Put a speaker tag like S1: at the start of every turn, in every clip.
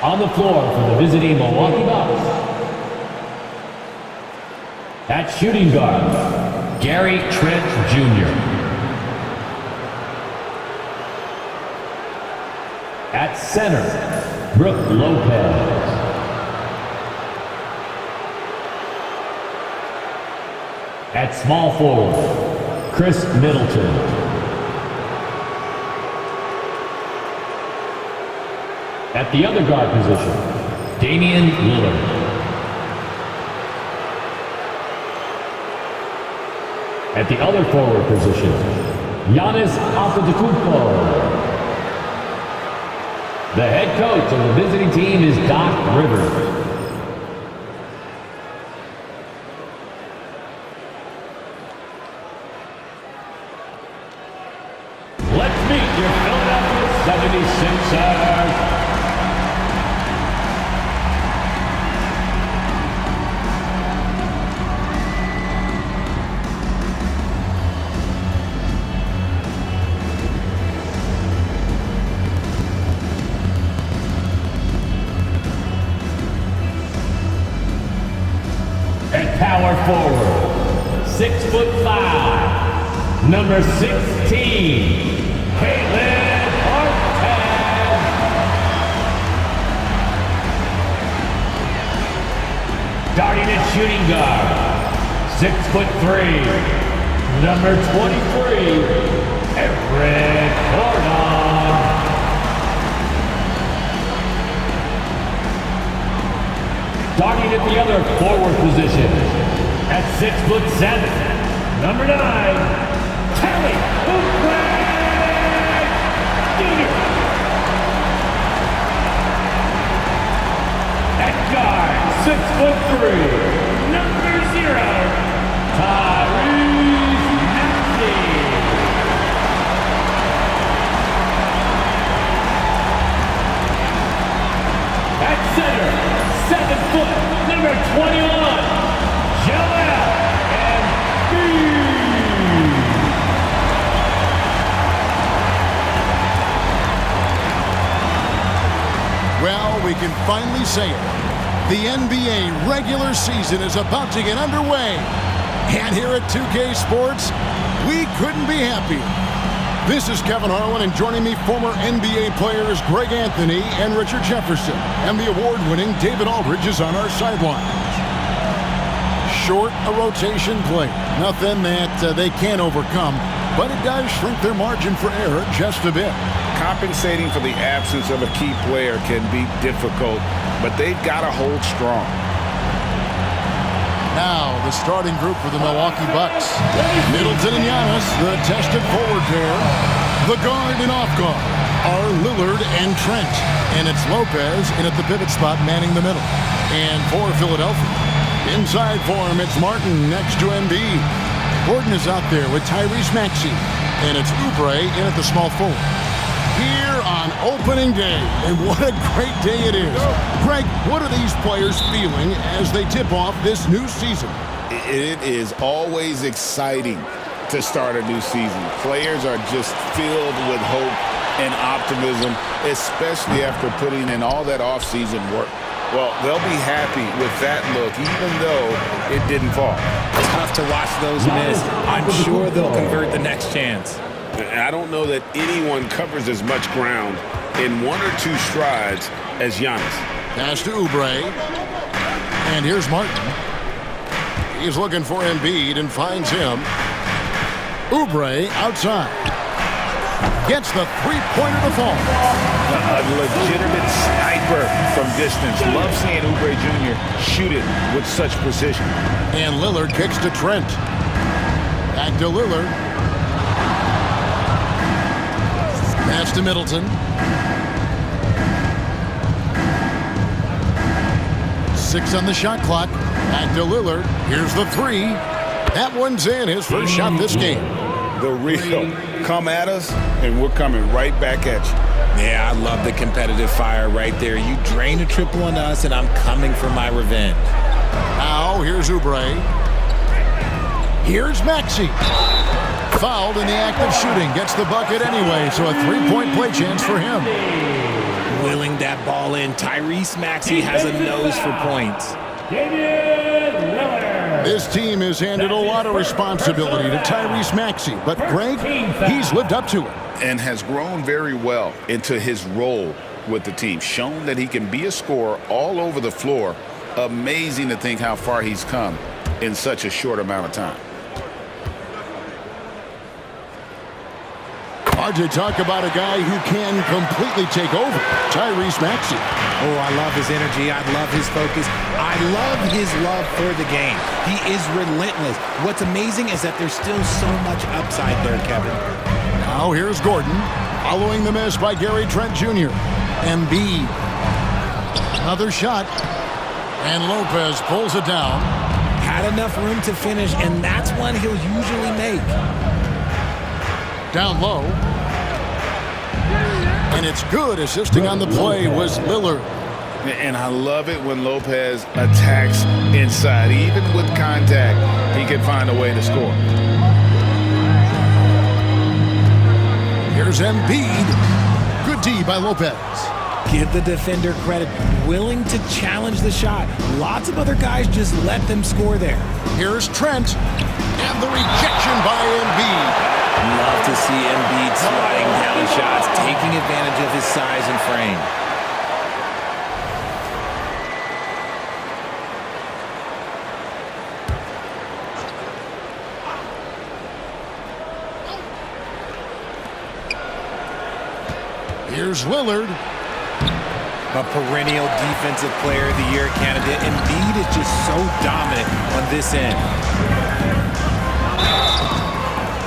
S1: On the floor for the visiting Milwaukee Bucks, at shooting guard, Gary Trent Jr. At center, Brooke Lopez. At small forward, Chris Middleton. At the other guard position, Damian Lillard. At the other forward position, Giannis Antetokounmpo. The head coach of the visiting team is Doc Rivers. Let's meet your Philadelphia 76ers. Power forward, 6'5", number 16, Caitlin Ortez. Starting at shooting guard, 6'3", number 23, Eric Gordon. Starting at the other forward position, at 6'7", number 9, Kelly Oubre Jr. At guard, 6'3", number 0, Tyrese Maxey. At center, 7 foot, number 21, Joel Embiid.
S2: Well, we can finally say it. The NBA regular season is about to get underway. And here at 2K Sports, we couldn't be happier. This is Kevin Harlan, and joining me, former NBA players Greg Anthony and Richard Jefferson. And the award-winning David Aldridge is on our sideline. Short a rotation play. Nothing that they can't overcome, but it does shrink their margin for error just a bit.
S3: Compensating for the absence of a key player can be difficult, but they've got to hold strong.
S2: Now, the starting group for the Milwaukee Bucks. Middleton and Giannis, the tested forward pair. The guard and off guard are Lillard and Trent. And it's Lopez in at the pivot spot manning the middle. And for Philadelphia, inside for him, it's Martin next to Embiid. Gordon is out there with Tyrese Maxey. And it's Oubre in at the small forward. Here on opening day, and what a great day it is. Greg, what are these players feeling as they tip off this new season?
S3: It is always exciting to start a new season. Players are just filled with hope and optimism, especially after putting in all that off-season work. Well, they'll be happy with that look, even though it didn't fall.
S4: Tough to watch those miss. I'm sure they'll convert the next chance.
S3: I don't know that anyone covers as much ground in 1 or 2 strides as Giannis.
S2: Pass to Oubre. And here's Martin. He's looking for Embiid and finds him. Oubre outside. Gets the three-pointer to fall.
S3: A legitimate sniper from distance. Love seeing Oubre Jr. shoot it with such precision.
S2: And Lillard kicks to Trent. Back to Lillard. Pass to Middleton. 6 on the shot clock. Back to Lillard. Here's the 3. That one's in. His first shot this game.
S3: The real. Come at us, and we're coming right back at you.
S4: Yeah, I love the competitive fire right there. You drain a triple on us, and I'm coming for my revenge.
S2: Now, here's Oubre. Here's Maxey. Fouled in the act of shooting. Gets the bucket anyway, so a 3-point play chance for him.
S4: willing that ball in. Tyrese Maxey has a nose for points.
S1: Damian Lillard.
S2: This team has handed a lot of responsibility to Tyrese Maxey, but Greg, he's lived up to it.
S3: And has grown very well into his role with the team. Shown that he can be a scorer all over the floor. Amazing to think how far he's come in such a short amount of time.
S2: Hard to talk about a guy who can completely take over. Tyrese Maxey.
S4: Oh, I love his energy. I love his focus. I love his love for the game. He is relentless. What's amazing is that there's still so much upside there, Kevin.
S2: Now here's Gordon, following the miss by Gary Trent Jr. Embiid. Another shot. And Lopez pulls it down.
S4: Had enough room to finish, and that's one he'll usually make.
S2: Down low. And it's good. Assisting on the play was Lillard.
S3: And I love it when Lopez attacks inside. Even with contact, he can find a way to score.
S2: Here's Embiid. Good D by Lopez.
S4: Give the defender credit. Willing to challenge the shot. Lots of other guys just let them score there.
S2: Here's Trent. And the rejection by Embiid.
S4: Love to see Embiid sliding down shots, taking advantage of his size and frame.
S2: Here's Lillard.
S4: A perennial defensive player of the year candidate. Embiid is just so dominant on this end.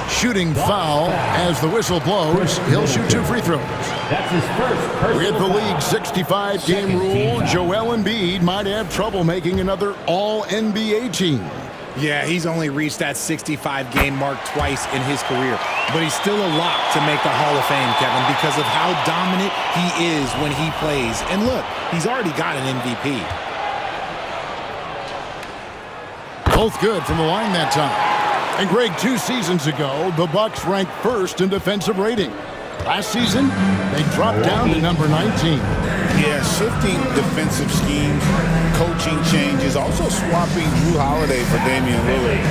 S2: Shooting foul as the whistle blows. He'll shoot 2 free throws.
S1: That's his first personal
S2: With the
S1: foul.
S2: league's 65-game rule, Joel Embiid might have trouble making another All-NBA team.
S4: Yeah, he's only reached that 65-game mark twice in his career. But he's still a lock to make the Hall of Fame, Kevin, because of how dominant he is when he plays. And look, he's already got an MVP.
S2: Both good from the line that time. And Greg, 2 seasons ago, the Bucks ranked first in defensive rating. Last season, they dropped down to number 19.
S3: Yeah, shifting defensive schemes, coaching changes, also swapping Jrue Holiday for Damian Lillard.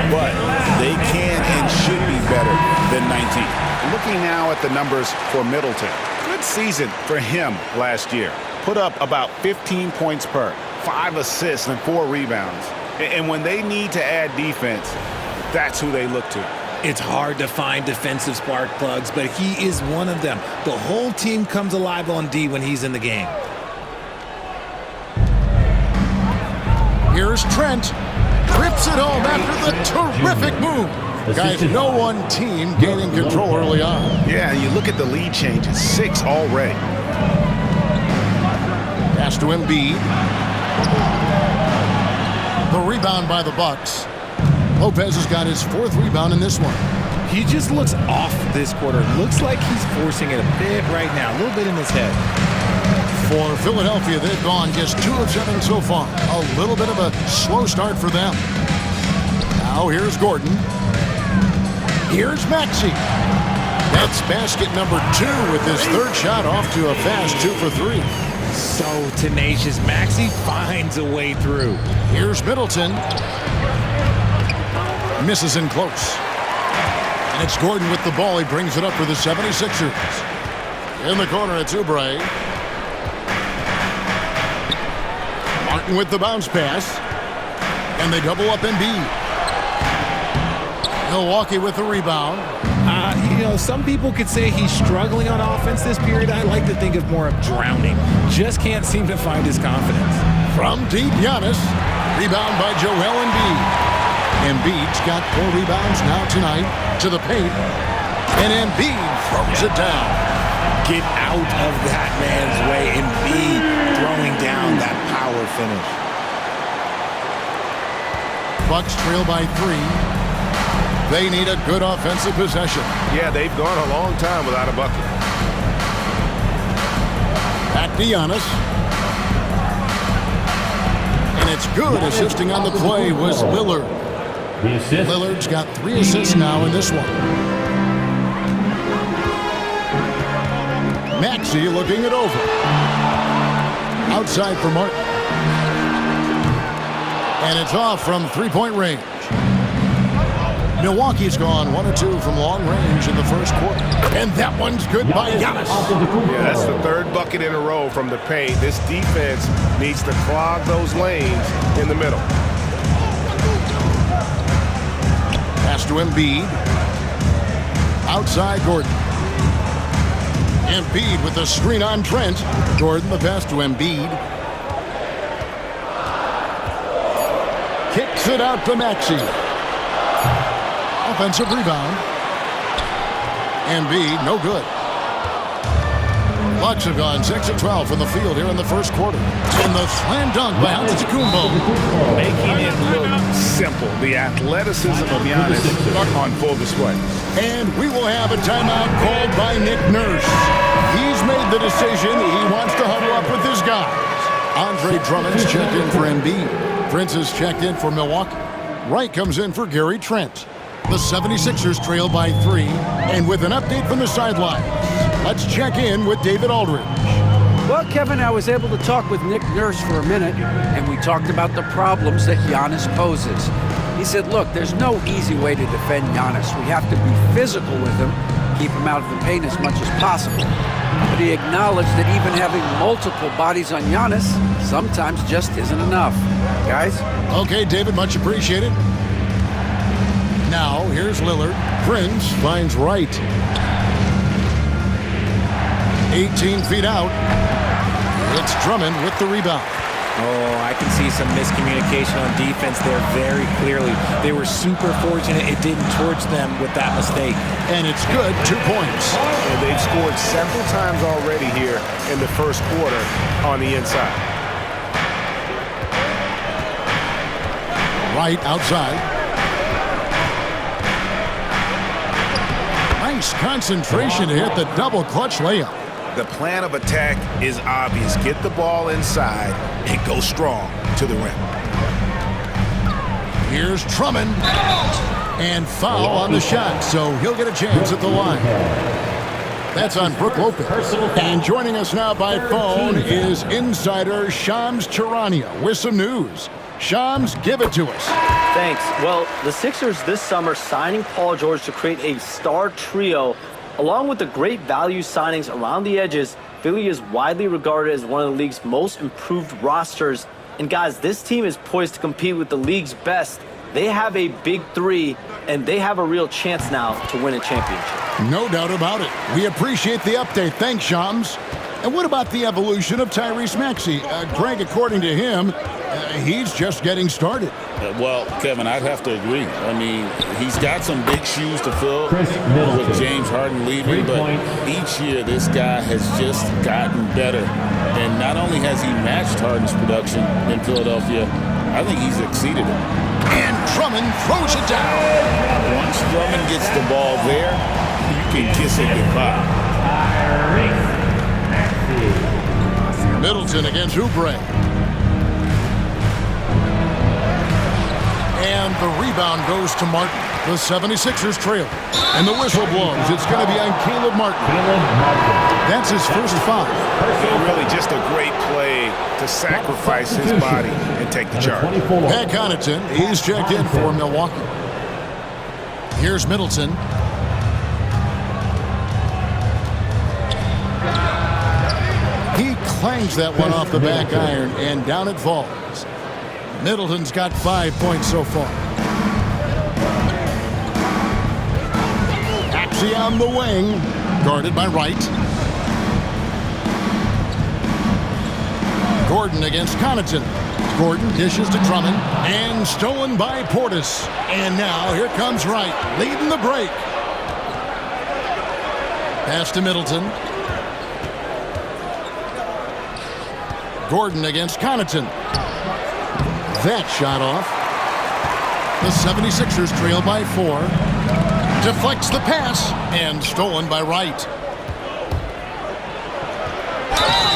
S3: But they can and should be better than 19. Looking now at the numbers for Middleton. Good season for him last year. Put up about 15 points per, 5 assists and 4 rebounds. And when they need to add defense, that's who they look to.
S4: It's hard to find defensive spark plugs, but he is one of them. The whole team comes alive on D when he's in the game.
S2: Here's Trent. Rips it home after the terrific move. Guys, no one team gaining control early on.
S3: Yeah, you look at the lead changes. 6 already.
S2: Pass to Embiid. The rebound by the Bucks. Lopez has got his 4th rebound in this one.
S4: He just looks off this quarter. Looks like he's forcing it a bit right now. A little bit in his head.
S2: For Philadelphia, they've gone just 2 of 7 so far. A little bit of a slow start for them. Now here's Gordon. Here's Maxey. That's basket number 2 with his 3rd shot off to a fast 2 for 3.
S4: So tenacious. Maxey finds a way through.
S2: Here's Middleton. Misses in close. And it's Gordon with the ball. He brings it up for the 76ers. In the corner, it's Oubre. Martin with the bounce pass. And they double up Embiid. Milwaukee with the rebound.
S4: Some people could say he's struggling on offense this period. I like to think of more of drowning. Just can't seem to find his confidence.
S2: From deep, Giannis. Rebound by Joel Embiid. Embiid's got 4 rebounds now tonight to the paint. And Embiid throws it down.
S4: Get out of that man's way. Embiid throwing down that power finish.
S2: Bucks trail by 3. They need a good offensive possession.
S5: Yeah, they've gone a long time without a bucket.
S2: Back to Giannis. And it's good. Assisting on the play was Lillard.
S1: The assist.
S2: Lillard's got 3 assists now in this one. Maxey looking it over. Outside for Martin. And it's off from three-point range. Milwaukee's gone 1 of 2 from long range in the first quarter. And that one's good by Giannis.
S5: Yeah, that's the third bucket in a row from the paint. This defense needs to clog those lanes in the middle.
S2: Pass to Embiid. Outside Gordon. Embiid with the screen on Trent. Gordon the pass to Embiid. Kicks it out to Maxey. Offensive rebound. Embiid, no good. Bucks have gone 6 of 12 from the field here in the first quarter. And the slam dunk by Antetokounmpo.
S5: Making it look simple. The athleticism of Giannis on full display.
S2: And we will have a timeout called by Nick Nurse. He's made the decision. He wants to huddle up with his guys. Andre Drummond's checked in for Embiid. Prince is checked in for Milwaukee. Wright comes in for Gary Trent. The 76ers trail by 3. And with an update from the sidelines, let's check in with David Aldridge.
S6: Well, Kevin, I was able to talk with Nick Nurse for a minute, and we talked about the problems that Giannis poses. He said, look, there's no easy way to defend Giannis. We have to be physical with him, keep him out of the paint as much as possible. But he acknowledged that even having multiple bodies on Giannis sometimes just isn't enough. Guys?
S2: Okay, David, much appreciated. Now, here's Lillard. Prince finds Wright. 18 feet out. It's Drummond with the rebound.
S4: Oh, I can see some miscommunication on defense there very clearly. They were super fortunate it didn't torch them with that mistake.
S2: And it's good, 2 points.
S5: And they've scored several times already here in the first quarter on the inside.
S2: Wright outside. Nice concentration to hit the double clutch layup.
S5: The plan of attack is obvious. Get the ball inside and go strong to the rim.
S2: Here's Drummond. And foul on the shot, so he'll get a chance at the line. That's on Brook Lopez. And joining us now by phone is insider Shams Charania with some news. Shams, give it to us.
S7: Thanks. Well, the Sixers this summer signing Paul George to create a star trio. Along with the great value signings around the edges, Philly is widely regarded as one of the league's most improved rosters. And guys, this team is poised to compete with the league's best. They have a big three, and they have a real chance now to win a championship.
S2: No doubt about it. We appreciate the update. Thanks, Shams. And what about the evolution of Tyrese Maxey? Greg, according to him, he's just getting started.
S3: Well, Kevin, I'd have to agree. I mean, he's got some big shoes to fill with James Harden leaving, but each year this guy has just gotten better. And not only has he matched Harden's production in Philadelphia, I think he's exceeded it.
S2: And Drummond throws it down.
S3: Once Drummond gets the ball there, you can kiss it goodbye.
S2: Middleton against Oubre. And the rebound goes to Martin. The 76ers trail. And the whistle blows. It's going to be on Caleb Martin. That's his first foul.
S5: Really just a great play to sacrifice his body and take the charge.
S2: Pat Connaughton, he's checked in for Milwaukee. Here's Middleton. He clangs that one off the back iron, and down it falls. Middleton's got 5 points so far. Maxey on the wing, guarded by Wright. Gordon against Connaughton. Gordon dishes to Drummond, and stolen by Portis. And now here comes Wright, leading the break. Pass to Middleton. Gordon against Connaughton. That shot off. The 76ers trail by 4. Deflects the pass and stolen by Wright.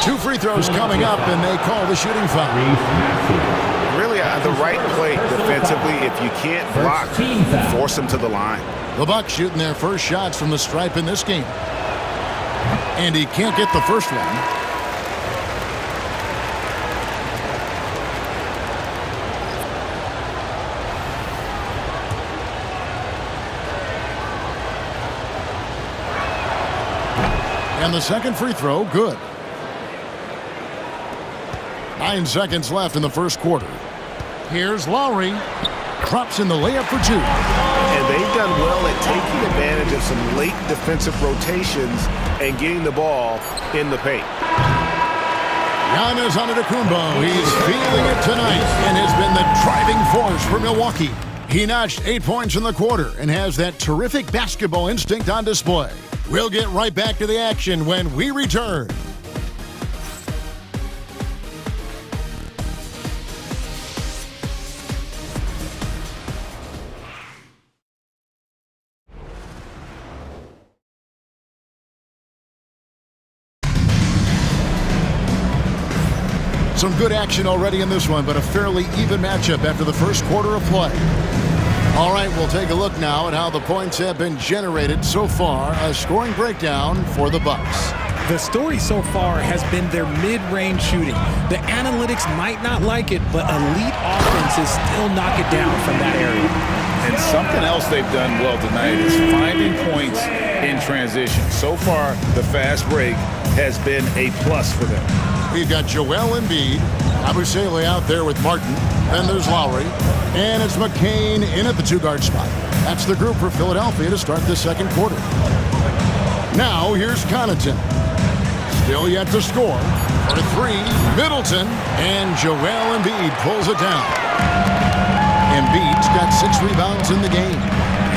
S2: 2 free throws coming up, and they call the shooting foul.
S5: Really, the right play defensively. If you can't block, force him to the line.
S2: The Bucks shooting their first shots from the stripe in this game. And he can't get the first one. And the second free throw, good. 9 seconds left in the first quarter. Here's Lowry. Drops in the layup for 2.
S5: And they've done well at taking advantage of some late defensive rotations and getting the ball in the paint.
S2: Giannis Antetokounmpo, he's feeling it tonight and has been the driving force for Milwaukee. He notched 8 points in the quarter and has that terrific basketball instinct on display. We'll get right back to the action when we return. Some good action already in this one, but a fairly even matchup after the first quarter of play. All right, we'll take a look now at how the points have been generated so far. A scoring breakdown for the Bucks.
S4: The story so far has been their mid-range shooting. The analytics might not like it, but elite offenses still knock it down from that area.
S3: And something else they've done well tonight is finding points in transition. So far, the fast break has been a plus for them.
S2: We've got Joel Embiid, Abusele out there with Martin. Then there's Lowry. And it's McCain in at the 2-guard spot. That's the group for Philadelphia to start the second quarter. Now here's Connaughton. Still yet to score. For 3, Middleton. And Joel Embiid pulls it down. Embiid's got 6 rebounds in the game.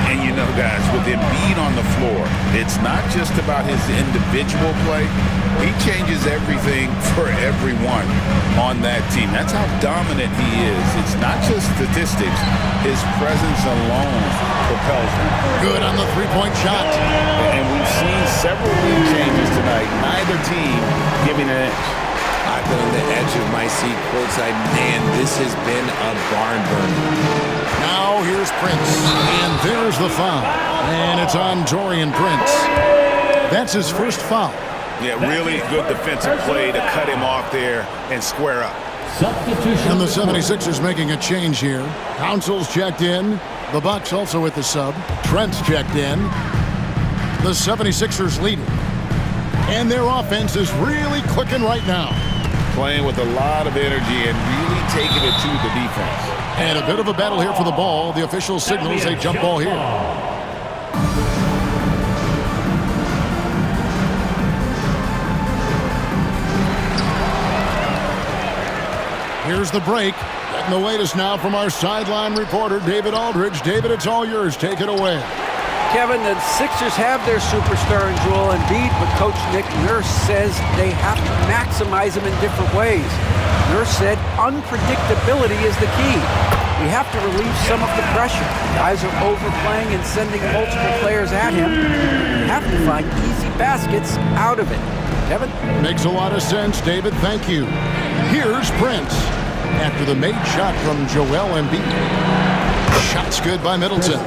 S3: And you know, guys, with Embiid on the floor, it's not just about his individual play. He changes everything for everyone on that team. That's how dominant he is. It's not just statistics. His presence alone propels him.
S2: Good on the 3-point shot.
S3: And we've seen several lead changes tonight. Neither team giving an inch.
S4: I've been on the edge of my seat courtside. Man, this has been a barn burner.
S2: Now here's Prince. And there's the foul. And it's on Taurean Prince. That's his first foul.
S3: Yeah, really good defensive play to cut him off there and square up.
S1: Substitution.
S2: And the 76ers making a change here. Council's checked in. The Bucks also with the sub. Trent's checked in. The 76ers leading. And their offense is really clicking right now.
S3: Playing with a lot of energy and really taking it to the defense.
S2: And a bit of a battle here for the ball. The official signals a jump ball here. Here's the break. Getting the latest now from our sideline reporter, David Aldridge. David, it's all yours. Take it away.
S6: Kevin, the Sixers have their superstar in Joel Embiid, but Coach Nick Nurse says they have to maximize him in different ways. Nurse said unpredictability is the key. We have to relieve some of the pressure. Guys are overplaying and sending multiple players at him. We have to find easy baskets out of it. Kevin?
S2: Makes a lot of sense, David. Thank you. Here's Prince after the made shot from Joel Embiid. Shot's good by Middleton.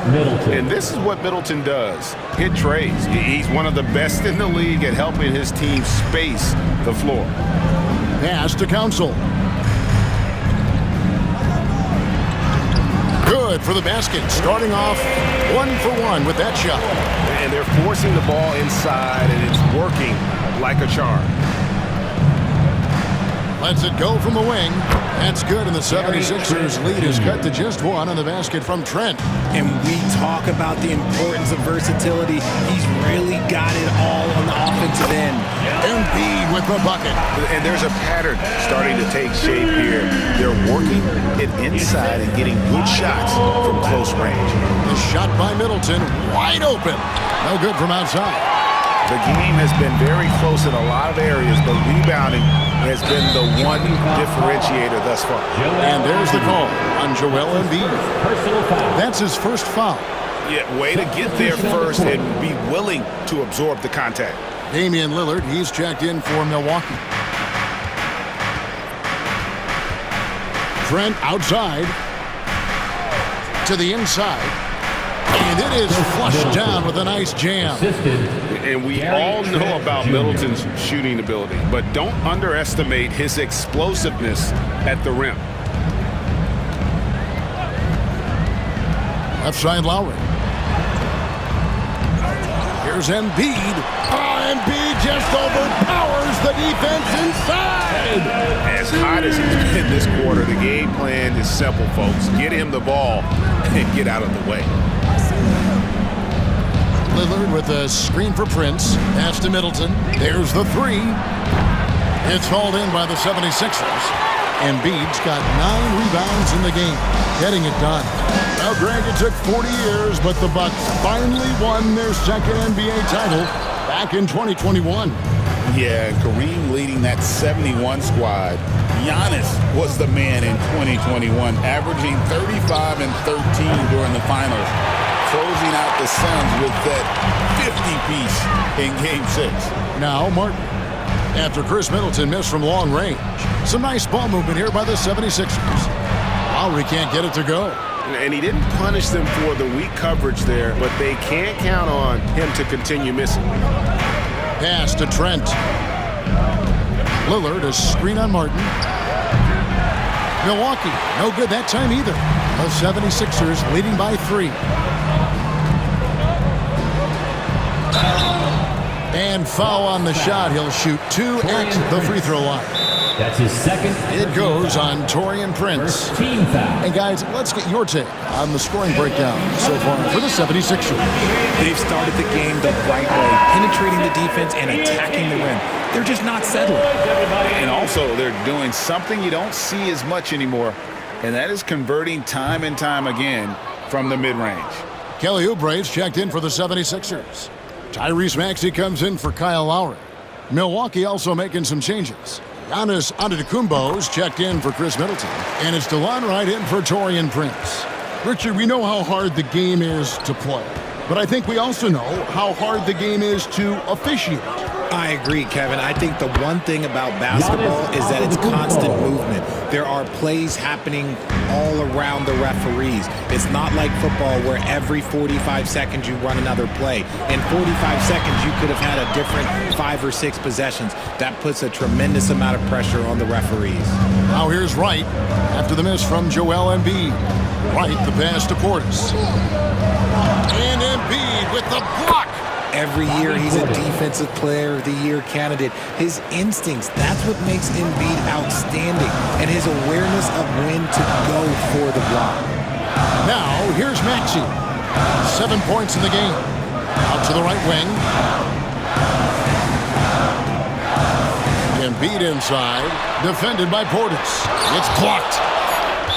S5: And this is what Middleton does. Hit trades. He's one of the best in the league at helping his team space the floor.
S2: Pass to Council. Good for the basket. Starting off 1-for-1 with that shot.
S5: And they're forcing the ball inside, and it's working like a charm.
S2: Lets it go from the wing. That's good, and the 76ers lead is cut to just 1 on the basket from Trent.
S4: And we talk about the importance of versatility. He's really got it all on the offensive end.
S2: Embiid with the bucket.
S5: And there's a pattern starting to take shape here. They're working it inside and getting good shots from close range.
S2: The shot by Middleton, wide open. No good from outside.
S5: The game has been very close in a lot of areas, but rebounding has been the one differentiator thus far.
S2: And there's the call on Joel Embiid.
S1: Personal foul.
S2: That's his first foul.
S5: Yeah, way to get there first and be willing to absorb the contact.
S2: Damian Lillard, he's checked in for Milwaukee. Trent outside to the inside. And it is flushed down with a nice jam.
S1: Assisted.
S5: And we
S1: Gary
S5: all know
S1: Trent
S5: about
S1: Jr.
S5: Middleton's shooting ability, but don't underestimate his explosiveness at the rim.
S2: Left side Lowry. Here's Embiid. Oh, Embiid just overpowers the defense inside.
S5: As hot as he's been this quarter, the game plan is simple, folks. Get him the ball and get out of the way.
S2: Lillard with a screen for Prince. Pass to Middleton. There's the three. It's hauled in by the 76ers. Embiid's got 9 rebounds in the game, getting it done. Now, Greg, it took 40 years, but the Bucks finally won their second NBA title back in 2021.
S3: Yeah, Kareem leading that 71 squad. Giannis was the man in 2021, averaging 35 and 13 during the finals, closing out the Suns with that 50-piece in Game 6.
S2: Now, Martin. After Chris Middleton missed from long range. Some nice ball movement here by the 76ers. Lowry can't get it to go.
S5: And he didn't punish them for the weak coverage there, but they can't count on him to continue missing.
S2: Pass to Trent. Lillard, a screen on Martin. Milwaukee, no good that time either. The 76ers leading by 3. And foul on the shot. He'll shoot 2 at the free throw line.
S1: That's his second.
S2: It goes on Taurean Prince.
S1: First team foul.
S2: And guys, let's get your take on the scoring breakdown so far for the 76ers.
S4: They've started the game the right way, penetrating the defense and attacking the rim. They're just not settling.
S3: And also, they're doing something you don't see as much anymore, and that is converting time and time again from the mid-range.
S2: Kelly Oubre's checked in for the 76ers. Tyrese Maxey comes in for Kyle Lowry. Milwaukee also making some changes. Giannis Antetokounmpo's checked in for Chris Middleton. And it's DeLon Wright in for Taurean Prince. Richard, we know how hard the game is to play. But I think we also know how hard the game is to officiate.
S4: I agree, Kevin. I think the one thing about basketball is that it's constant movement. There are plays happening all around the referees. It's not like football where every 45 seconds you run another play. In 45 seconds, you could have had a different 5 or 6 possessions. That puts a tremendous amount of pressure on the referees.
S2: Now here's Wright after the miss from Joel Embiid. Wright, the pass to Portis. And Embiid with the block.
S4: Every year he's a Defensive Player of the Year candidate. His instincts, that's what makes Embiid outstanding. And his awareness of when to go for the block.
S2: Now, here's Maxey. 7 points in the game. Out to the right wing. Embiid inside. Defended by Portis. It's blocked.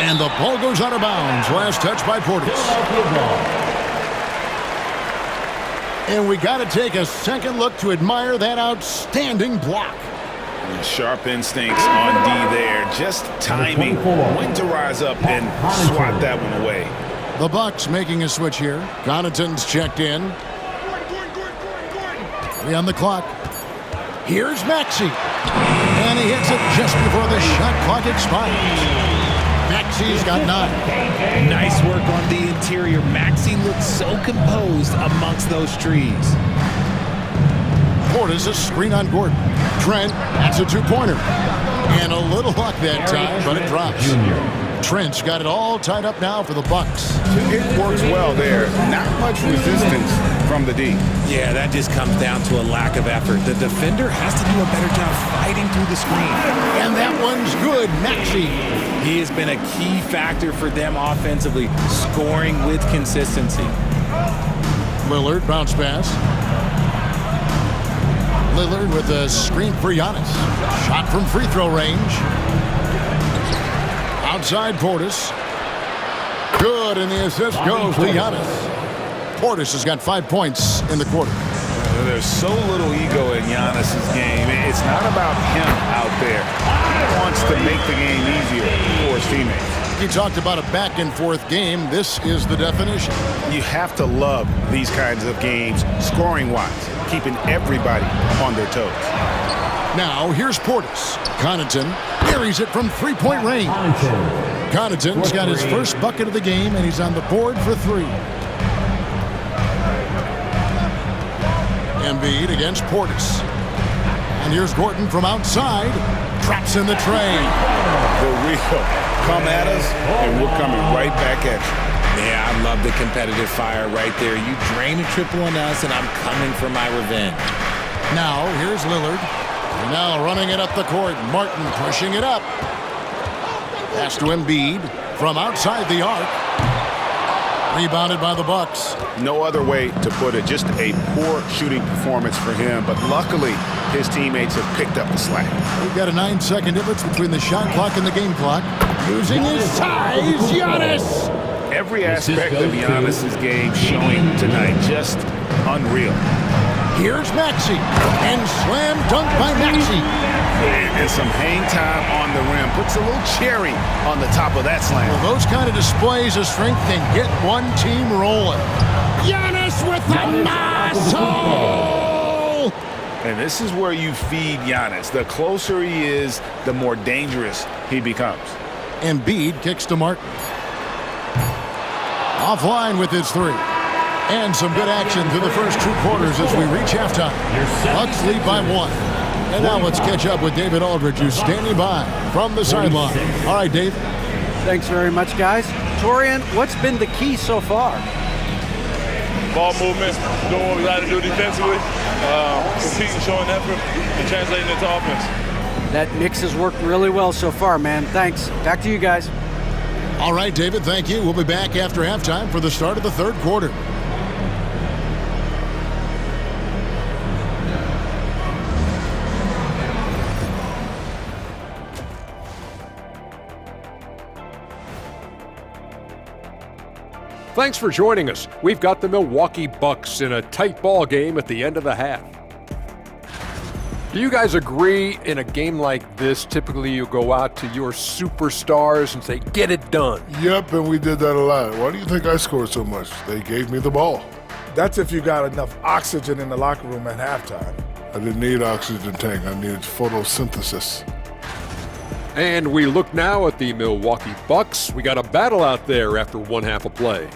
S2: And the ball goes out of bounds. Last touch by Portis. And we got to take a second look to admire that outstanding block.
S3: Sharp instincts on D there. Just timing when to rise up and swat that one away.
S2: The Bucks making a switch here. Connaughton's checked in. 3 on the clock. Here's Maxey. And he hits it just before the shot clock expires. Maxey's got 9.
S4: Nice work on the interior. Maxey looks so composed amongst those trees.
S2: Portis a screen on Gordon. Trent, that's a 2-pointer. And a little luck that time, but it drops. Trent's got it all tied up now for the Bucks.
S3: It works well there. Not much resistance from the D.
S4: Yeah, that just comes down to a lack of effort. The defender has to do a better job fighting through the screen.
S2: And that one's good, Maxey.
S4: He has been a key factor for them offensively, scoring with consistency.
S2: Lillard, bounce pass. Lillard with a screen for Giannis. Shot from free throw range. Outside Portis. Good, and the assist goes to Giannis. Portis has got 5 points in the quarter.
S3: There's so little ego in Giannis' game. It's not about him out there. He wants to make the game easier for his teammates.
S2: He talked about a back-and-forth game. This is the definition.
S5: You have to love these kinds of games, scoring-wise, keeping everybody on their toes.
S2: Now, here's Portis. Connaughton buries it from three-point range. Connaughton's got his first bucket of the game, and he's on the board for 3. Embiid against Portis. And here's Gordon from outside. Traps in the train.
S3: The real. Come at us, and we're coming right back at you.
S4: Yeah, I love the competitive fire right there. You drain a triple on us, and I'm coming for my revenge.
S2: Now, here's Lillard. And now running it up the court. Martin pushing it up. Pass to Embiid from outside the arc. Rebounded by the Bucks.
S3: No other way to put it. Just a poor shooting performance for him. But luckily, his teammates have picked up the slack.
S2: We've got a 9-second difference between the shot clock and the game clock. Using his size, Giannis.
S3: Every aspect of Giannis's game showing tonight. Just unreal.
S2: Here's Maxey. And slam dunk by Maxey.
S3: And some hang time on the rim. Puts a little cherry on the top of that slam.
S2: Well, those kind of displays of strength can get one team rolling. Giannis with the muscle!
S3: And this is where you feed Giannis. The closer he is, the more dangerous he becomes.
S2: Embiid kicks to Martin. Offline with his three. And some good action through the first 2 quarters as we reach halftime. Bucks lead by 1. And now let's catch up with David Aldridge, who's standing by from the sideline. All right, Dave.
S6: Thanks very much, guys. Torian, what's been the key so far?
S8: Ball movement, doing what we got to do defensively, competing, showing effort, and translating into offense.
S6: That mix has worked really well so far, man. Thanks. Back to you guys.
S2: All right, David, thank you. We'll be back after halftime for the start of the third quarter.
S9: Thanks for joining us. We've got the Milwaukee Bucks in a tight ball game at the end of the half. Do you guys agree in a game like this, typically you go out to your superstars and say, get it done?
S10: Yep, and we did that a lot. Why do you think I scored so much? They gave me the ball.
S11: That's if you got enough oxygen in the locker room at halftime.
S10: I didn't need oxygen tank. I needed photosynthesis.
S9: And we look now at the Milwaukee Bucks. We got a battle out there after one half of play.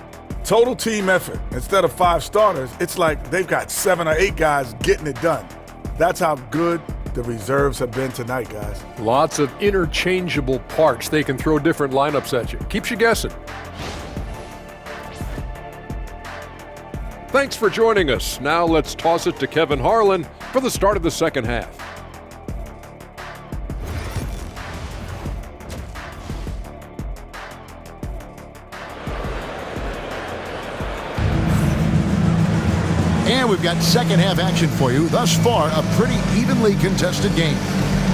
S11: Total team effort. Instead of 5 starters, it's like they've got 7 or 8 guys getting it done. That's how good the reserves have been tonight, guys.
S9: Lots of interchangeable parts. They can throw different lineups at you. Keeps you guessing. Thanks for joining us. Now let's toss it to Kevin Harlan for the start of the second half.
S2: And we've got second half action for you. Thus far, a pretty evenly contested game.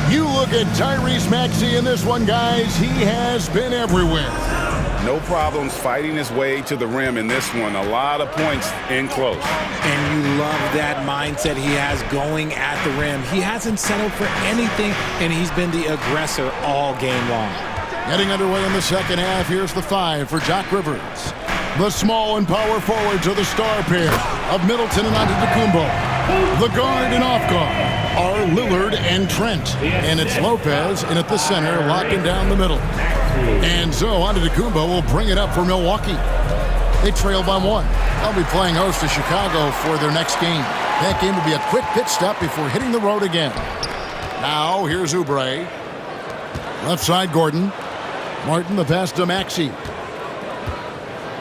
S2: You look at Tyrese Maxey in this one, guys. He has been everywhere.
S3: No problems fighting his way to the rim in this one. A lot of points in close.
S4: And you love that mindset he has going at the rim. He hasn't settled for anything, and he's been the aggressor all game long.
S2: Getting underway in the second half, here's the 5 for Doc Rivers. The small and power forwards are the star pair of Middleton and Antetokounmpo. The guard and off guard are Lillard and Trent. And it's Lopez in at the center, locking down the middle. And so Antetokounmpo will bring it up for Milwaukee. They trail by 1. They'll be playing host to Chicago for their next game. That game will be a quick pit stop before hitting the road again. Now here's Oubre. Left side Gordon. Martin the pass to Maxey.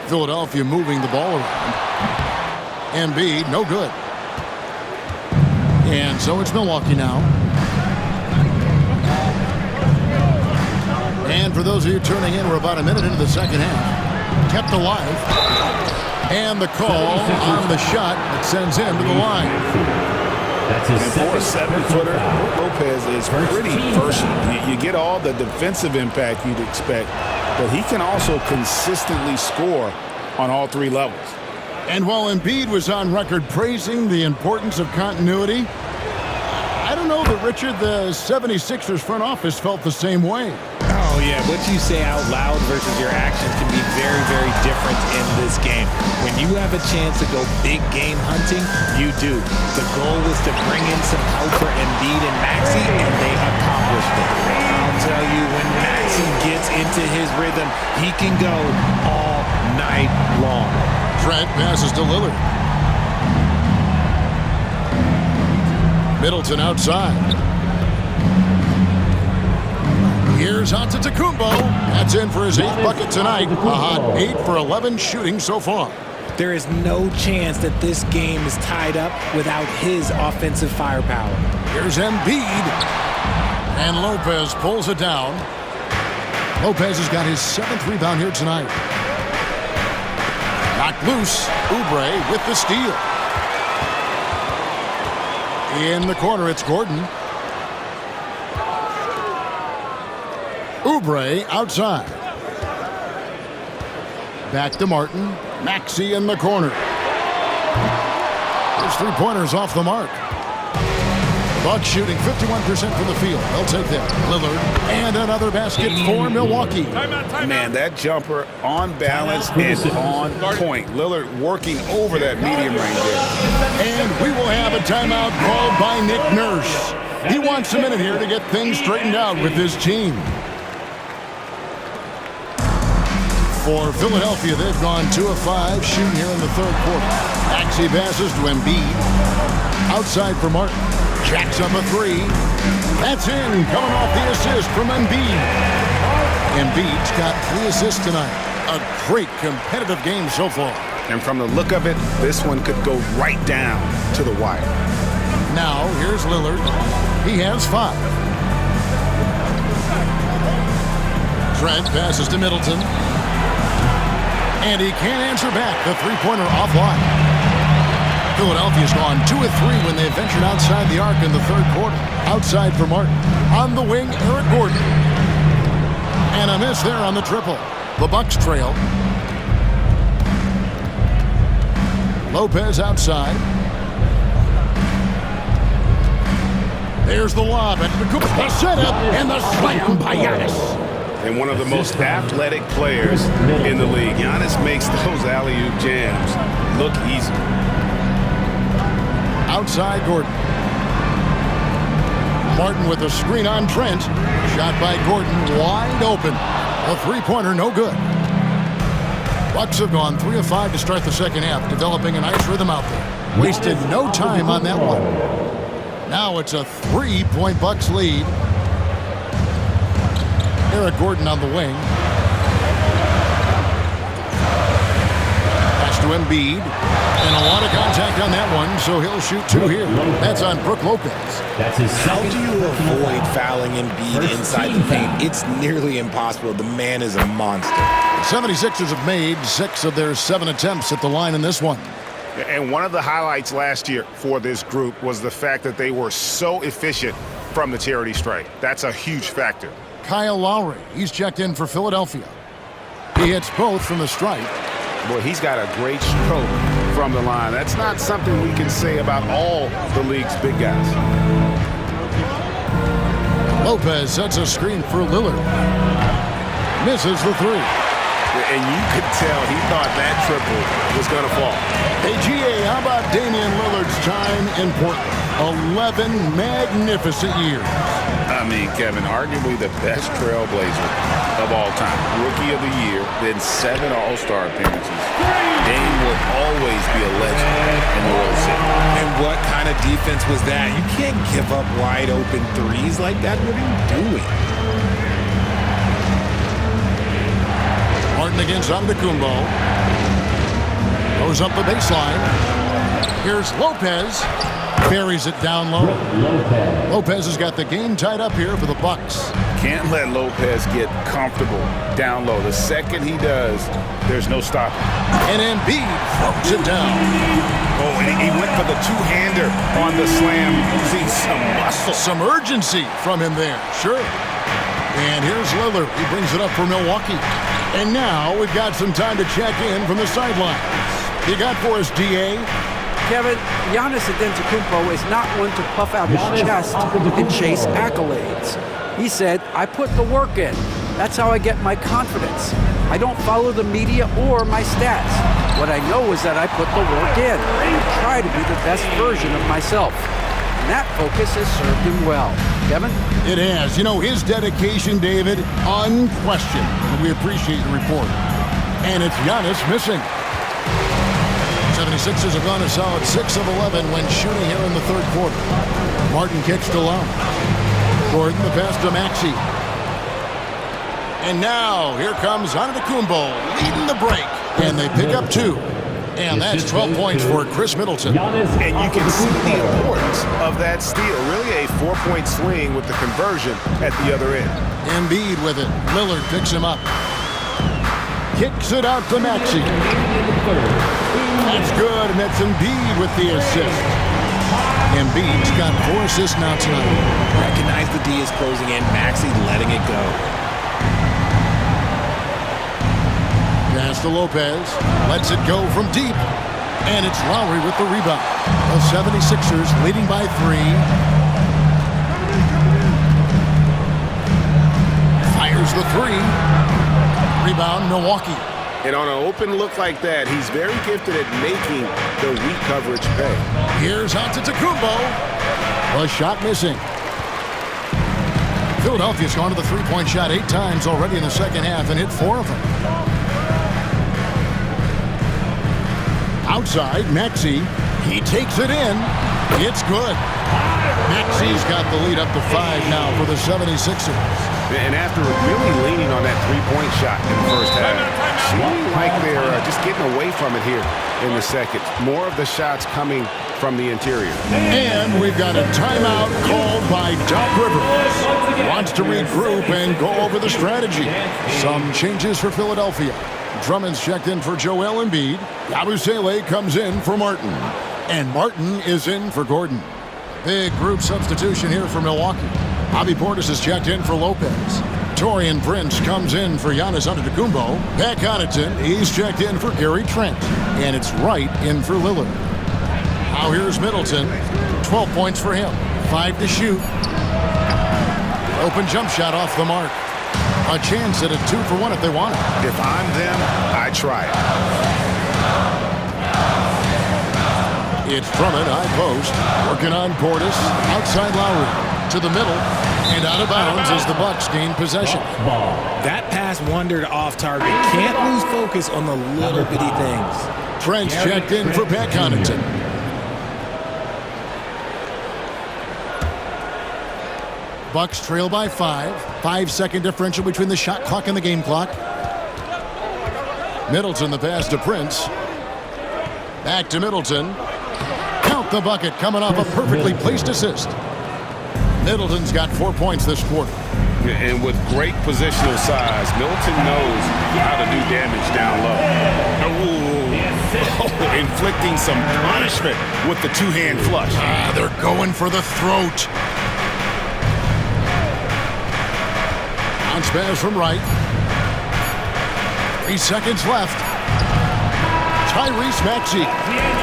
S2: Philadelphia moving the ball around. Embiid, no good. And so it's Milwaukee now. And for those of you tuning in, we're about a minute into the second half. Kept alive. And the call on the shot that sends him to the line.
S3: That's his and for a 7-footer, Lopez is pretty versatile. You get all the defensive impact you'd expect, but he can also consistently score on all 3 levels.
S2: And while Embiid was on record praising the importance of continuity, I don't know that, Richard, the 76ers front office felt the same way.
S4: Oh, yeah. What you say out loud versus your actions can be very, very different in this game. When you have a chance to go big game hunting, you do. The goal was to bring in some help for Embiid and Maxey, and they accomplished it. I'll tell you, when Maxey gets into his rhythm, he can go all night long.
S2: Trent passes to Lillard. Middleton outside. Here's Antetokounmpo. That's in for his 8th bucket tonight. A hot 8 for 11 shooting so far.
S4: There is no chance that this game is tied up without his offensive firepower.
S2: Here's Embiid. And Lopez pulls it down. Lopez has got his 7th rebound here tonight. Knocked loose. Oubre with the steal. In the corner, it's Gordon. Oubre outside. Back to Martin. Maxey in the corner. His 3-pointers off the mark. Bucks shooting 51% from the field. They'll take that. Lillard and another basket for Milwaukee.
S5: Man, that jumper on balance and on point. Lillard working over that medium range there.
S2: And we will have a timeout called by Nick Nurse. He wants a minute here to get things straightened out with his team. For Philadelphia, they've gone 2 of 5 shooting here in the 3rd quarter. Maxey passes to Embiid. Outside for Martin. Jacks up a 3. That's in, coming off the assist from Embiid. Embiid's got 3 assists tonight. A great competitive game so far.
S5: And from the look of it, this one could go right down to the wire.
S2: Now, here's Lillard. He has 5. Trent passes to Middleton. And he can't answer back. The 3-pointer offline. Philadelphia's gone 2 of 3 when they ventured outside the arc in the 3rd quarter. Outside for Martin. On the wing, Eric Gordon. And a miss there on the triple. The Bucks trail. Lopez outside. There's the lob. And the setup and the slam by Giannis.
S5: And one of the most athletic players in the league. Giannis makes those alley-oop jams look easy.
S2: Outside Gordon. Martin with a screen on Trent. Shot by Gordon wide open. A 3-pointer no good. Bucks have gone 3 of 5 to start the 2nd half, developing a nice rhythm out there. Wasted no time on that one. Now it's a 3-point Bucks lead. Eric Gordon on the wing. Pass to Embiid. And a lot of contact on that one, so he'll shoot 2 here. That's on Brook Lopez.
S1: That's his
S4: How
S1: second.
S4: do you avoid fouling Embiid inside the paint? It's nearly impossible. The man is a monster.
S2: The 76ers have made 6 of their 7 attempts at the line in this one.
S5: And one of the highlights last year for this group was the fact that they were so efficient from the charity stripe. That's a huge factor.
S2: Kyle Lowry, he's checked in for Philadelphia. He hits both from the stripe.
S5: Boy, he's got a great stroke from the line. That's not something we can say about all the league's big guys.
S2: Lopez sets a screen for Lillard. Misses the 3.
S5: And you could tell he thought that triple was going to fall.
S2: Hey, GA, how about Damian Lillard's time in Portland? 11 magnificent years.
S5: I mean, Kevin, arguably the best trailblazer of all time. Rookie of the year, then 7 All-Star appearances. Dame will always be a legend in the Rose City.
S4: And what kind of defense was that? You can't give up wide open threes like that. What are you doing?
S2: Martin against Antetokounmpo. Goes up the baseline. Here's Lopez. Buries it down low. Lopez has got the game tied up here for the Bucks.
S5: Can't let Lopez get comfortable down low. The second he does, there's no stopping.
S2: And Embiid throws it down.
S5: Oh, and he went for the two-hander on the slam, using some muscle.
S2: Some urgency from him there, sure. And here's Lillard. He brings it up for Milwaukee. And now we've got some time to check in from the sidelines. You got for us, DA?
S6: Kevin, Giannis Antetokounmpo is not one to puff out his chest and chase accolades. He said, I put the work in. That's how I get my confidence. I don't follow the media or my stats. What I know is that I put the work in. I try to be the best version of myself. And that focus has served him well. Kevin?
S2: It has. You know, his dedication, David, unquestioned. And we appreciate the report. And it's Giannis missing. 76ers have gone a solid 6 of 11 when shooting here in the third quarter. Martin kicks to Lowry. Gordon the pass to Maxey. And now here comes Antetokounmpo leading the break. And they pick up 2. And that's 12 points for Chris Middleton.
S12: And you can see the importance of that steal. Really a 4-point swing with the conversion at the other end.
S2: Embiid with it. Lillard picks him up. Kicks it out to Maxey. That's good, and that's Embiid with the assist. Embiid's got 4 assists now tonight.
S4: Recognize the D is closing in. Maxey letting it go.
S2: Pass to Lopez. Lets it go from deep. And it's Lowry with the rebound. The 76ers leading by 3. Fires the 3. Rebound, Milwaukee.
S12: And on an open look like that, he's very gifted at making the weak coverage pay.
S2: Here's Antetokounmpo. A shot missing. Philadelphia's gone to the three-point shot 8 times already in the second half and hit 4 of them. Outside, Maxey. He takes it in. It's good. Maxey's got the lead up to 5 now for the 76ers.
S12: And after really leaning on that three-point shot in the first half, seeming like they're just getting away from it here in the second. More of the shots coming from the interior.
S2: And we've got a timeout called by Doc Rivers. Wants to regroup and go over the strategy. Some changes for Philadelphia. Drummond's checked in for Joel Embiid. Yabusele comes in for Martin. And Martin is in for Gordon. Big group substitution here for Milwaukee. Bobby Portis is checked in for Lopez. Taurean Prince comes in for Giannis Antetokounmpo. Pat Connaughton, he's checked in for Gary Trent. And it's Wright in for Lillard. Now here's Middleton. 12 points for him. 5 to shoot. Open jump shot off the mark. A chance at a 2 for 1 if they want it.
S12: If I'm them, I try it.
S2: It's Drummond, high post. Working on Portis. Outside Lowry. To the middle. And out of bounds as the Bucks gain possession.
S4: That pass wandered off target. Can't lose focus on the little bitty things.
S2: Trent's checked in for Pat Connaughton. Bucks trail by 5. 5-second differential between the shot clock and the game clock. Middleton the pass to Prince. Back to Middleton. Count the bucket coming off a perfectly placed assist. Middleton's got 4 points this quarter.
S12: And with great positional size, Middleton knows how to do damage down low. Inflicting some punishment with the two-hand flush.
S2: They're going for the throat. Bounce pass from Wright. 3 seconds left. Tyrese Maxey.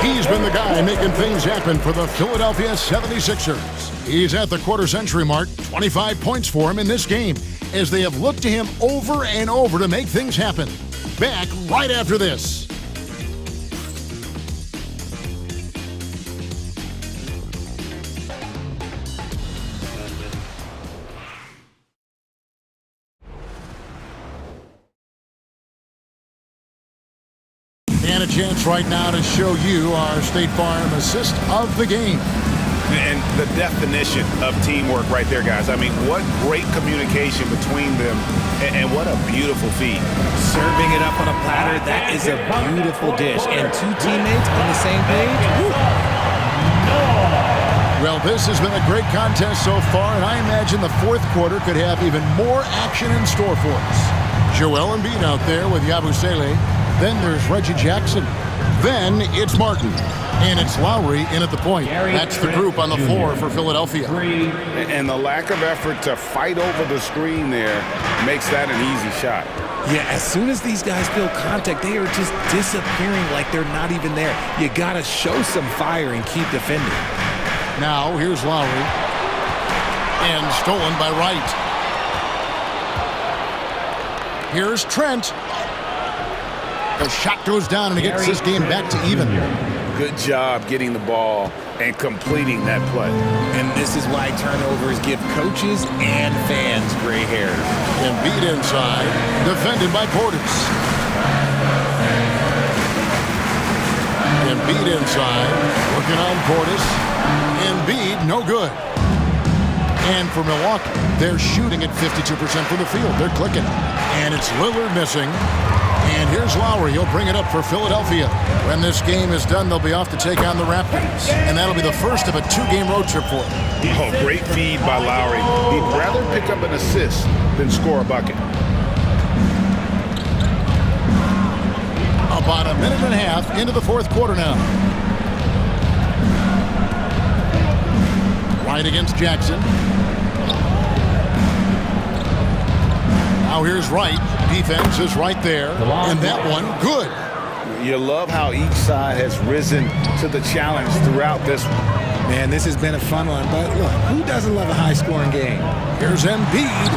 S2: He's been the guy making things happen for the Philadelphia 76ers. He's at the quarter-century mark. 25 points for him in this game as they have looked to him over and over to make things happen. Back right after this. And a chance right now to show you our State Farm assist of the game.
S12: And the definition of teamwork right there, guys. I mean, what great communication between them, and what a beautiful feed.
S4: Serving it up on a platter, that is a beautiful dish. And 2 teammates on the same page. Woo.
S2: Well, this has been a great contest so far, and I imagine the fourth quarter could have even more action in store for us. Joel Embiid out there with Yabusele. Then there's Reggie Jackson. Then it's Martin. And it's Lowry in at the point. That's the group on the floor for Philadelphia.
S12: And the lack of effort to fight over the screen there makes that an easy shot.
S4: Yeah, as soon as these guys feel contact, they are just disappearing like they're not even there. You got to show some fire and keep defending.
S2: Now, here's Lowry. And stolen by Wright. Here's Trent. The shot goes down and it gets this game back to even.
S12: Good job getting the ball and completing that play.
S4: And this is why turnovers give coaches and fans gray hair.
S2: Embiid inside, defended by Portis. Embiid inside. Working on Portis. Embiid, no good. And for Milwaukee, they're shooting at 52% from the field. They're clicking. And it's Lillard missing. And here's Lowry. He'll bring it up for Philadelphia. When this game is done, they'll be off to take on the Raptors. And that'll be the first of a 2-game road trip for them.
S5: Oh, great feed by Lowry. He'd rather pick up an assist than score a bucket.
S2: About a minute and a half into the fourth quarter now. Right against Jackson. Now here's Wright. Defense is right there. And that one, good.
S5: You love how each side has risen to the challenge throughout this one.
S4: Man, this has been a fun one. But look, who doesn't love a high-scoring game?
S2: Here's Embiid.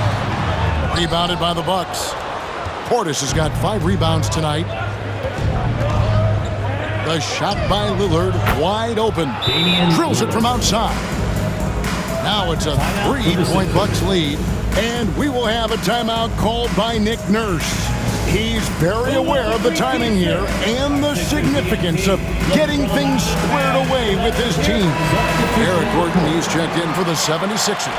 S2: Rebounded by the Bucks. Portis has got 5 rebounds tonight. The shot by Lillard, wide open. Drills it from outside. Now it's a 3-point Bucks lead. And we will have a timeout called by Nick Nurse. He's very aware of the timing here and the significance of getting things squared away with his team. Eric Gordon, he's checked in for the 76ers.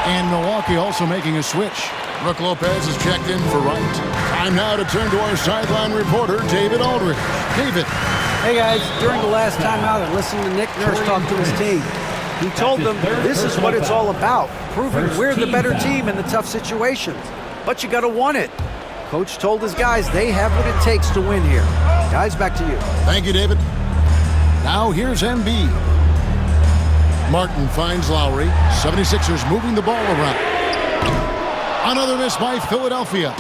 S2: And Milwaukee also making a switch. Brook Lopez is checked in for Wright. Time now to turn to our sideline reporter, David Aldridge. David.
S6: Hey guys, during the last timeout, I listened to Nick Nurse talk to his team. He told them this is what it's all about, proving we're the better team in the tough situations. But you got to want it. Coach told his guys they have what it takes to win here. Guys, back to you.
S2: Thank you, David. Now here's Embiid. Martin finds Lowry. 76ers moving the ball around. Another miss by Philadelphia.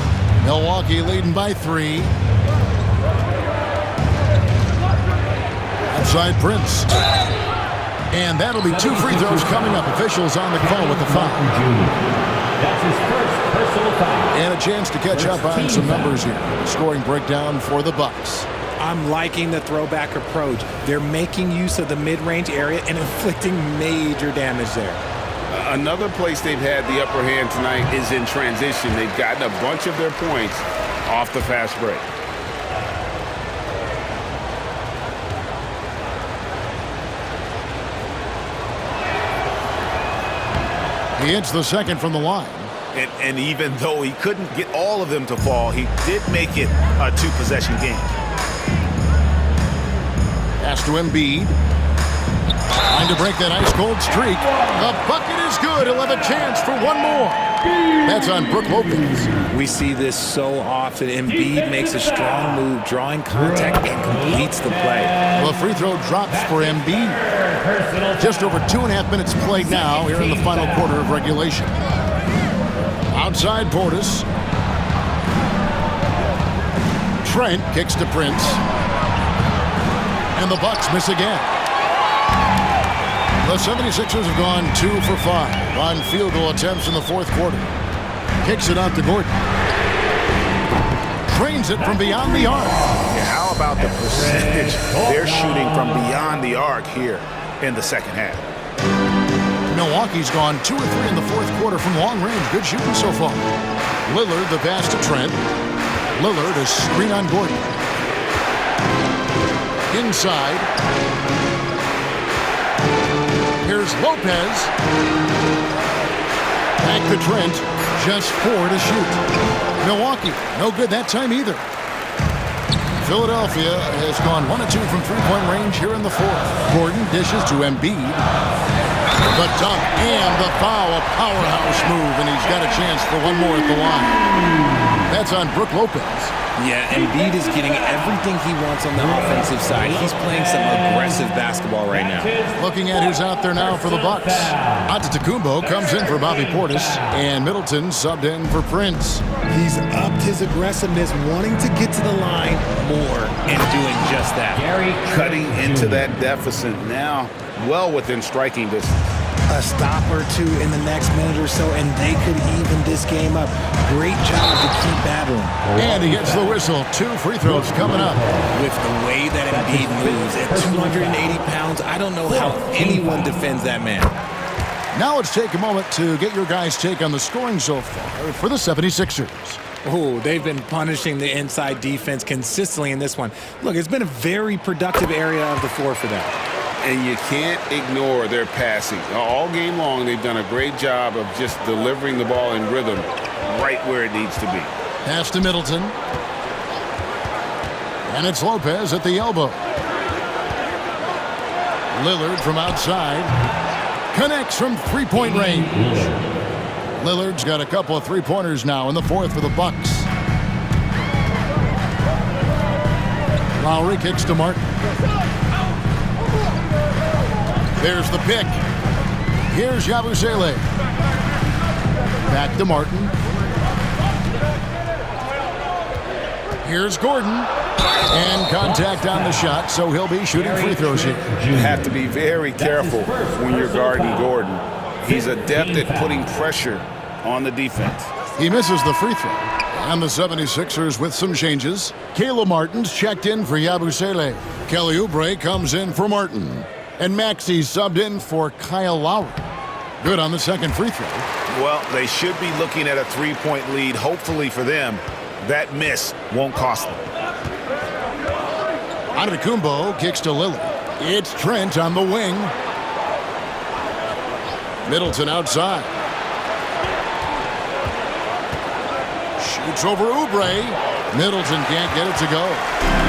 S2: Milwaukee leading by 3. Outside Prince. And that'll be 2 free throws coming up. Officials on the call with the foul.
S1: That's his first personal foul.
S2: And a chance to catch up on some numbers here. Scoring breakdown for the Bucks.
S4: I'm liking the throwback approach. They're making use of the mid-range area and inflicting major damage there.
S5: Another place they've had the upper hand tonight is in transition. They've gotten a bunch of their points off the fast break.
S2: He hits the second from the line.
S12: And even though he couldn't get all of them to fall, he did make it a 2-possession game.
S2: Pass to Embiid. Trying to break that ice-cold streak. The bucket is good. He'll have a chance for one more. That's on Brook Lopez.
S4: We see this so often. Embiid makes a strong move, drawing contact, and completes the play.
S2: Well, free throw drops for Embiid. Just over 2.5 minutes played now here in the final quarter of regulation. Outside Portis. Trent kicks to Prince. And the Bucks miss again. The 76ers have gone 2 for 5 on field goal attempts in the fourth quarter. Kicks it out to Gordon. Trains it from beyond the arc.
S12: Yeah, how about the percentage they're shooting from beyond the arc here in the second half?
S2: Milwaukee's gone 2 or 3 in the fourth quarter from long range. Good shooting so far. Lillard, the pass to Trent. Lillard, a screen on Gordon. Inside. Here's Lopez. Back to Trent. Just 4 to shoot. Milwaukee, no good that time either. Philadelphia has gone 1 of 2 from three-point range here in the fourth. Gordon dishes to Embiid. The dunk and the foul, a powerhouse move, and he's got a chance for one more at the line. That's on Brook Lopez.
S4: Yeah, Embiid is getting everything he wants on the offensive side. He's playing some aggressive basketball right now.
S2: Looking at who's out there now for the Bucks. Antetokounmpo comes in for Bobby Portis, and Middleton subbed in for Prince.
S4: He's upped his aggressiveness, wanting to get to the line more, and doing just that.
S1: Gary
S5: Cutting into that deficit now, well within striking distance.
S4: A stop or 2 in the next minute or so, and they could even this game up. Great job to keep battling.
S2: And he gets the whistle. 2 free throws coming up.
S4: With the way that Embiid moves at 280 pounds, I don't know how anyone defends that man.
S2: Now let's take a moment to get your guys' take on the scoring so far for the 76ers.
S4: Oh, they've been punishing the inside defense consistently in this one. Look, it's been a very productive area of the floor for them.
S12: And you can't ignore their passing. All game long, they've done a great job of just delivering the ball in rhythm right where it needs to be.
S2: Pass to Middleton. And it's Lopez at the elbow. Lillard from outside. Connects from three-point range. Lillard's got a couple of three-pointers now in the fourth for the Bucks. Lowry kicks to Martin. There's the pick. Here's Yabusele. Back to Martin. Here's Gordon. And contact on the shot, so he'll be shooting free throws here.
S12: You have to be very careful when you're guarding Gordon. He's adept at putting pressure on the defense.
S2: He misses the free throw. And the 76ers with some changes. Caleb Martin's checked in for Yabusele. Kelly Oubre comes in for Martin. And Maxey subbed in for Kyle Lowry. Good on the second free throw.
S3: Well, they should be looking at a three-point lead. Hopefully for them, that miss won't cost them.
S2: Antetokounmpo kicks to Lillard. It's Trent on the wing. Middleton outside. Shoots over Oubre. Middleton can't get it to go.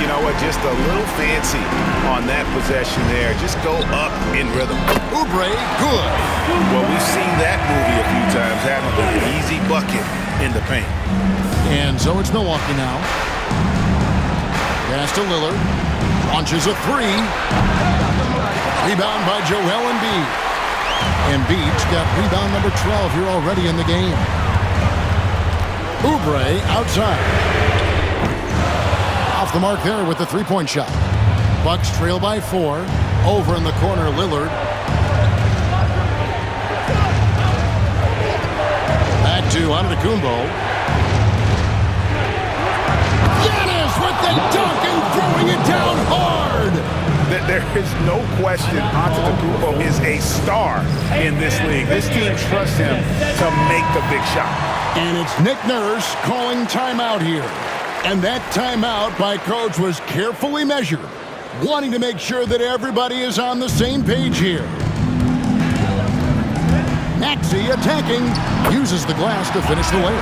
S3: You know what? Just a little fancy on that possession there. Just go up in rhythm.
S2: Oubre, good.
S3: Well, we've seen that movie a few times, haven't we? An easy bucket in the paint.
S2: And so it's Milwaukee now. Pass to Lillard. Launches a three. Rebound by Joel Embiid. Embiid's got rebound number 12 here already in the game. Oubre outside. Off the mark there with the three-point shot. Bucks trail by 4. Over in the corner, Lillard. Back to Antetokounmpo. Giannis with the dunk and throwing it down hard.
S3: There is no question Antetokounmpo is a star in this league. This team trusts him to make the big shot.
S2: And it's Nick Nurse calling timeout here. And that timeout by Coach was carefully measured, wanting to make sure that everybody is on the same page here. Maxey attacking, uses the glass to finish the layup.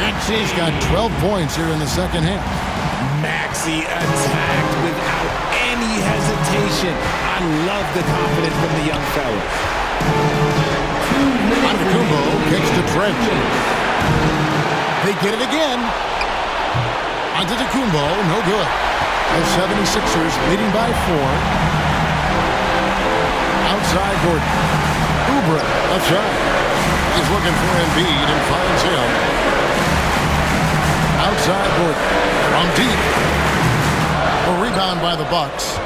S2: Maxey's got 12 points here in the second half.
S4: Maxey attacked without any hesitation. I love the confidence from the young fella.
S2: Antetokounmpo kicks to Trent. They get it again. Antetokounmpo, no good. The 76ers leading by 4. Outside Gordon. Oubre, outside. He's looking for Embiid and finds him. Outside Gordon. From deep. A rebound by the Bucks.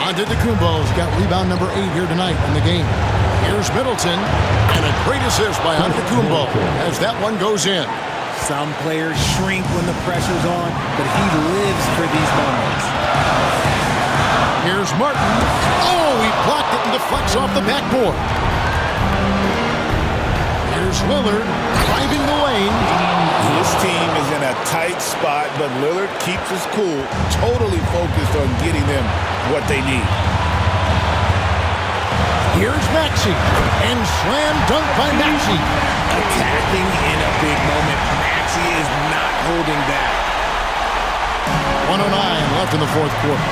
S2: Antetokounmpo's got rebound number 8 here tonight in the game. Here's Middleton. And a great assist by Antetokounmpo as that one goes in.
S4: Some players shrink when the pressure's on, but he lives for these moments.
S2: Here's Martin. Oh, he blocked it and deflects off the backboard. Here's Lillard driving the lane.
S3: This team is in a tight spot, but Lillard keeps his cool, totally focused on getting them what they need.
S2: Here's Maxey, and slam dunk by Maxey.
S4: Attacking in a big moment. Maxey is not holding back.
S2: 1:09 left in the fourth quarter.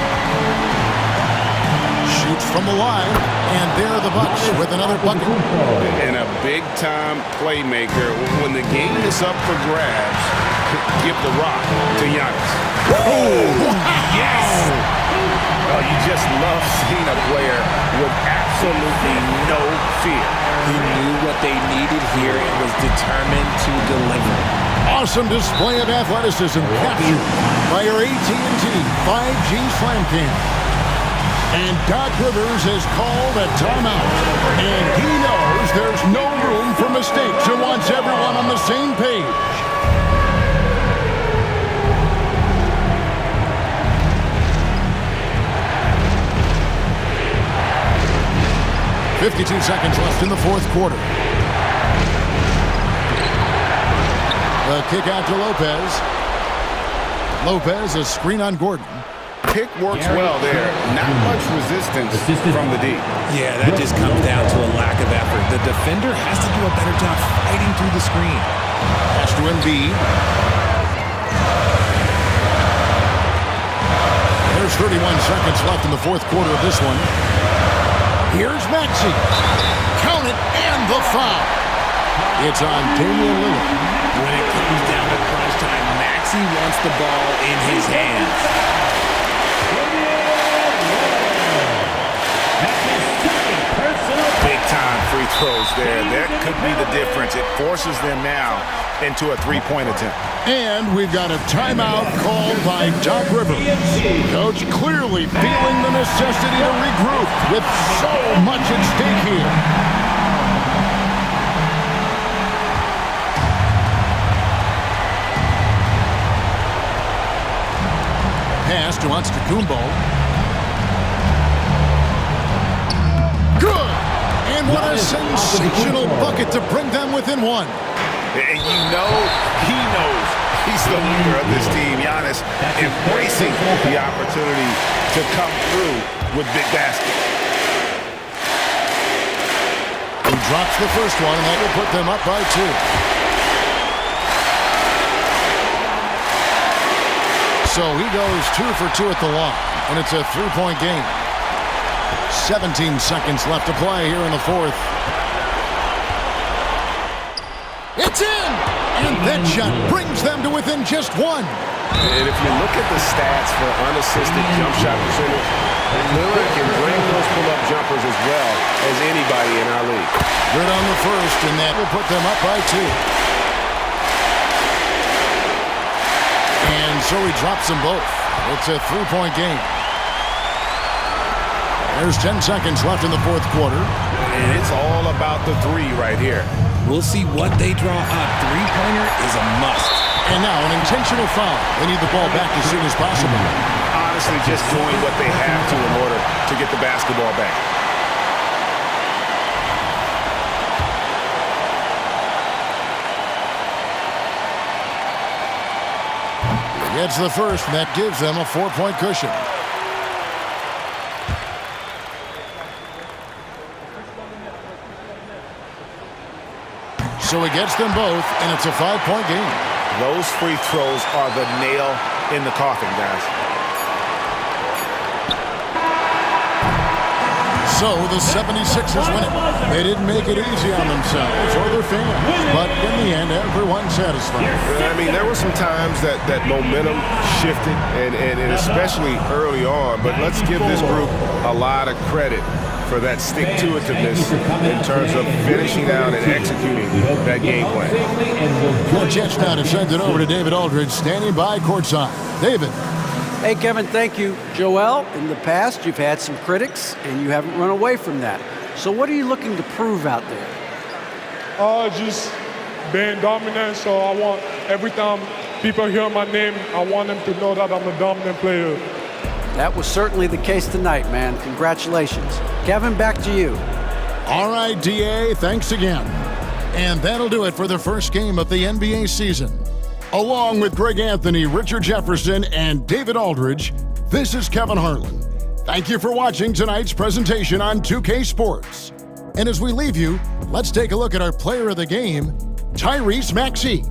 S2: Shoots from the line, and there are the Bucks with another bucket.
S12: And a big-time playmaker. When the game is up for grabs, give the rock to Giannis.
S3: Oh, yes! Oh, you just love seeing a player with absolutely no fear.
S4: He knew what they needed here and was determined to deliver.
S2: Awesome display of athleticism captured by your AT&T 5G Slam Cam. And Doc Rivers has called a timeout. And he knows there's no room for mistakes and wants everyone on the same page. .52 seconds left in the fourth quarter. The kick out to Lopez. Lopez, a screen on Gordon.
S5: Pick works well there. Not much resistance from the D.
S4: Yeah, that just comes down to a lack of effort. The defender has to do a better job fighting through the screen.
S2: Pass to Embiid. There's 31 seconds left in the fourth quarter of this one. Here's Maxey. Count it, and the foul. It's on Damian Lillard.
S4: When it comes down to crunch time, Maxey wants the ball in his hands.
S5: Big-time free throws there. That could be the difference. It forces them now into a three-point attempt.
S2: And we've got a timeout called by Doc Rivers. Coach clearly feeling the necessity to regroup with so much at stake here. Pass to Antetokounmpo. Good! And what a sensational bucket to bring them within one.
S5: And you know he knows he's the leader of this team. Giannis embracing the opportunity to come through with big baskets.
S2: He drops the first one, and that will put them up by 2. So he goes 2 for 2 at the line, and it's a 3-point game. 17 seconds left to play here in the fourth. It's in! And that shot brings them to within just 1.
S12: And if you look at the stats for unassisted jump shot percentage, Lillard can bring those pull-up jumpers as well as anybody in our league.
S2: Good on the first, and that will put them up by 2. And so he drops them both. It's a 3-point game. There's 10 seconds left in the fourth quarter.
S5: And it's all about the three right here.
S4: We'll see what they draw up. Three-pointer is a must.
S2: And now an intentional foul. They need the ball back as soon as possible.
S5: Honestly, just doing what they have to in order to get the basketball back.
S2: Gets the first, and that gives them a 4-point cushion. So he gets them both, and it's a 5-point game.
S5: Those free throws are the nail in the coffin, guys.
S2: So the 76ers win it. They didn't make it easy on themselves or their fans, but in the end, everyone's satisfied.
S12: I mean, there were some times that momentum shifted, and especially early on, but let's give this group a lot of credit for that stick-to-itiveness in terms of finishing out and executing that game plan.
S2: The Jets now to send it over to David Aldridge, standing by courtside. David.
S6: Hey, Kevin, thank you. Joel, in the past, you've had some critics, and you haven't run away from that. So what are you looking to prove out there?
S13: Just being dominant, so I want, every time people hear my name, I want them to know that I'm a dominant player.
S6: That was certainly the case tonight, man. Congratulations. Kevin, back to you.
S2: All right, DA, thanks again. And that'll do it for the first game of the NBA season. Along with Greg Anthony, Richard Jefferson, and David Aldridge, this is Kevin Harlan. Thank you for watching tonight's presentation on 2K Sports. And as we leave you, let's take a look at our player of the game, Tyrese Maxey.